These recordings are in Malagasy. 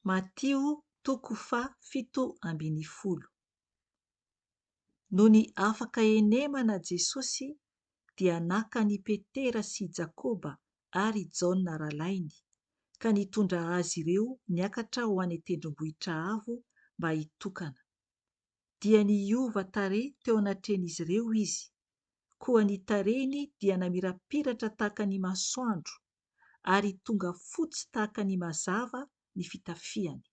Matio toko faha 7:10. Noho ny afaka enemana Jesosy dia nakany Petera sy Jakôba ary Jaona rahalainy, ka nitondra azy ireo niakatra ho any tendrombohitra avo mba hitokana. Dia niova tarehy teo anatrehan'izy ireo izy, koa ny tarehiny dia namirapiratra tahaka ny masoandro, ary tonga fotsy tahaka ny mazava ny fitafiany.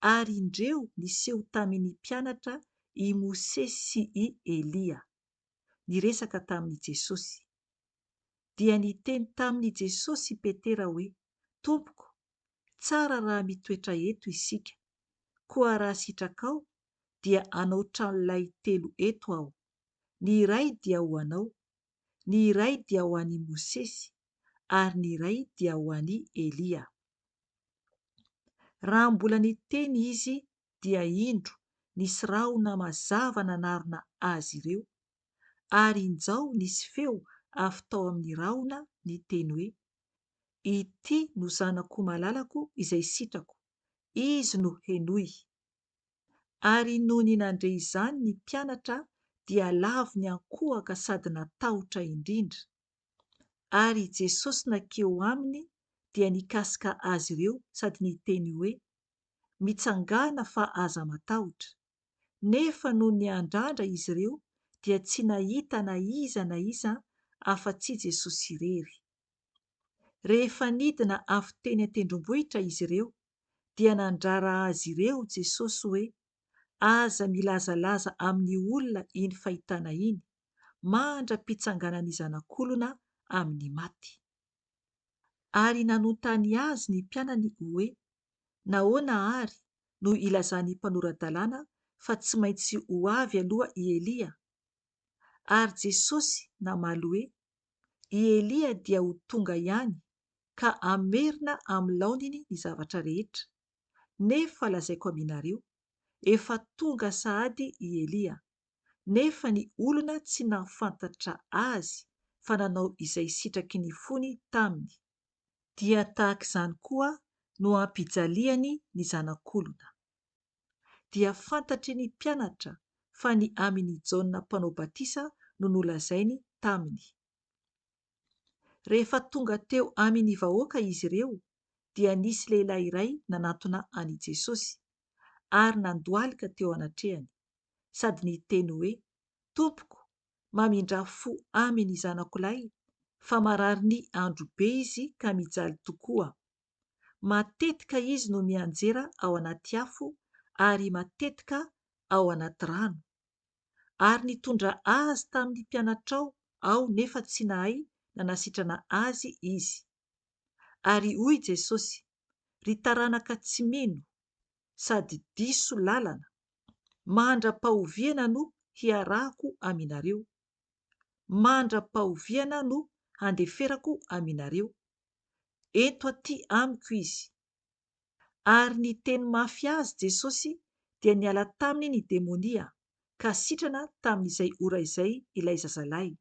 Ary indreo niseho tamin'ny mpianatra i Mosesy sy i Elia, niresaka tamin'i Jesosy. Dia niteny tamin'i Jesosy i Petera hoe, Tompoko, tsara raha mitoetra eto isika, koa raha sitraka ao dia anao trano lahy 3 eto aho. Ny iray dia ho anao, ny iray dia ho an'i Mosesy, ary ny iray dia ho an'i Elia. Raha mbola niteny izy dia indro nisy rahona mazava nanarona azy ireo, ary injao nisy feo avy tao amin'ny rahona niteny hoe, ity no zanako malalako izay sitrako, izy no henoy. Ary noho ny nandre izany ny mpianatra dia lavo ny ankohaka sady natahotra indrindra. Ari Jesosy nankeo aminy dia nikasika azy ireo sady niteny hoe, mitsangana fa aza matahotra. Nefa noho ny andrandra izy ireo dia tsy nahita na iza afa-tsy Jesosy irery. Rehefa nidina avy teny an-tendrombohitra izy ireo dia nandrara azy ireo Jesosy hoe, aza milazalaza amin'ny olona iny fahitana iny, mandra-pitsanganan'ny zanak'olona amin'ny maty. Ary nanontany azy ny mpianany hoe, nahoana ary no ilazan'ny mpanorandalàna fa tsy maintsy ho avy aloha i Elia? Ary Jesosy namaly hoe, i Elia dia ho tonga ihany ka amerina amin'ny laoniny ny zavatra rehetra. Nefa lazaiko aminareo, efa tonga sahady i Elia, nefa ny olona tsy nahafantatra azy fa nanao izay sitraky ny fony taminy. Dia tahaka izany koa no ampijaliany ny zanak'olona. Dia fantatry ny mpianatra fa ny amin'i Jaona mpanao batisa no nolazainy taminy. Rehefa tonga teo amin'ny vahoaka izy ireo, dia nisy lehilahy iray nanantona ani Jesosy, ary nandohalika teo anatrehany, sady niteny hoe, Tompoko, mamindra fo aminy zanakolahy, fa marary ny andro be izy ka mijaly tokoa. Matetika izy no mianjera ao anaty afo, ary matetika ao anaty rano. Ary nitondra azy tamin'ny mpianatrao aho nefa tsy nahay na nasitrana azy izy. Ary hoy Jesosy, ry taranaka tsy mino sady diso lalana, mandra-pahoviana no hiarahako aminareo, mandra-pahoviana no handeferako aminareo. Eto aty amiko izy. Ary niteny mafy azy Jesosy dia niala taminy ny demonia, ka sitrana tamin'izay ora izay ilay zazalahy.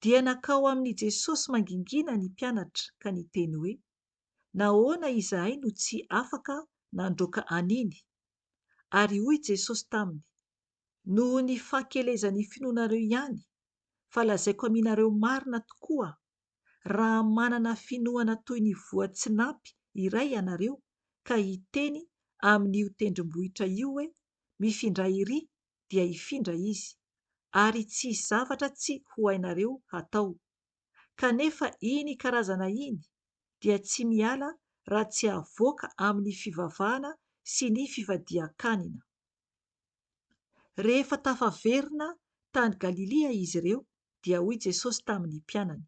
Dia nakao amin'ny Jesosy mangingina ny mpianatra ka niteny hoe, nahoana izahay no tsy afaka nandroaka aniny? Ary hoy Jesosy taminy, noho ny fahakelezan'ny finoanareo ihany, fa lazaiko aminareo marina tokoa, raha manana finoana toy ny voatsinampy iray ianareo ka hiteny amin'io tendrombohitra io hoe, mifindra iry, dia hifindra izy, ary tsy hisy zavatra tsy ho hainareo hatao. Kanefa iny karazana iny dia tsy miala raha tsy havoaka amin'ny fivavahana sy ny fivadihan-kanina. Rehefa tafaverina tany Galilea izy ireo, dia hoy Jesosy tamin'ny mpianany,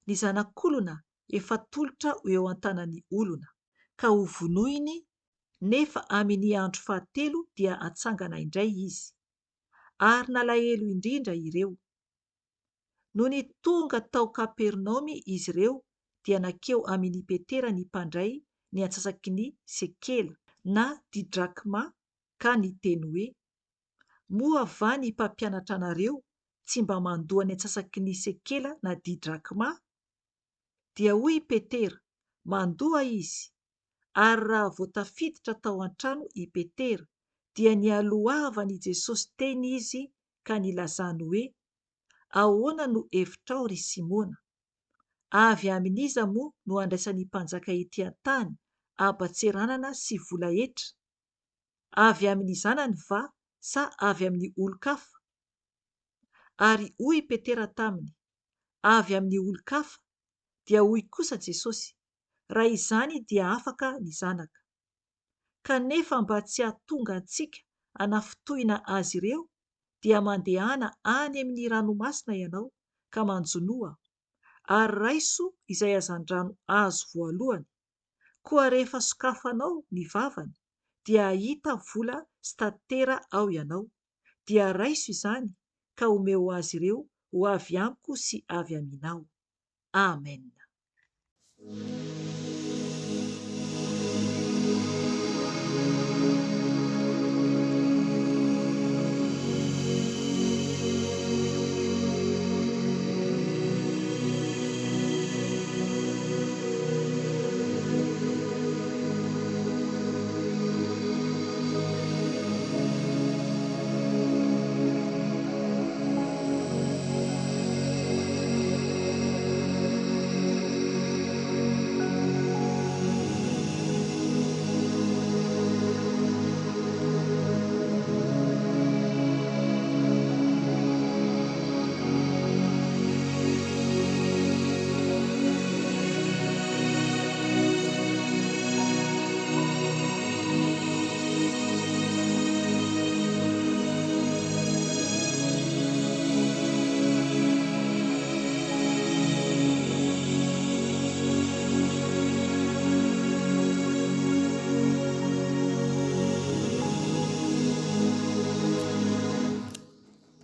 ny zanak'olona efa tolotra eo an-tanan'ny olona, ka ho vonoiny, nefa amin'ny andro fahatelo dia hatsangana indray izy. Ary nalahelo indrindra ireo. No ny tonga tao Kapernaomy izy ireo, dia nankeo amin'ny Petera ny mpandray ny antsasaky ny sekela na didrakma, ka niteny hoe, moa va ny mpampianatra anareo tsy mba mandoa ny antsasaky ny sekela na didrakma? Dia hoy Petera, mandoa izy. Ary raha voatafiditra tao an-trano i Petera, dia nialohavany Jesosy teny izy ka nilazany hoe: ahoana no hevitrao ry Simona? Avy amin'iza moa no andraisan'ny mpanjaka ety an-tany habatseranana sy volahetra? Avy amin'ny zanany va sa avy amin'ny olon-kafa? Ary hoy Petera taminy: avy amin'ny olon-kafa. Dia hoy kosa Jesosy: raha izany dia afaka ny zanaka. Kanefa mba tsy hahatonga antsika hanafotohina azy ireo, dia mandehana any amin'ny ranomasina ianao ka manjonoa, ary raiso izay hazan-drano azo voalohany. Koa rehefa sokafanao ny vavany, dia hahita vola sy tatera ao ianao, dia raiso izany ka omeo azy ireo ho avy amiko sy avy aminao. Amen.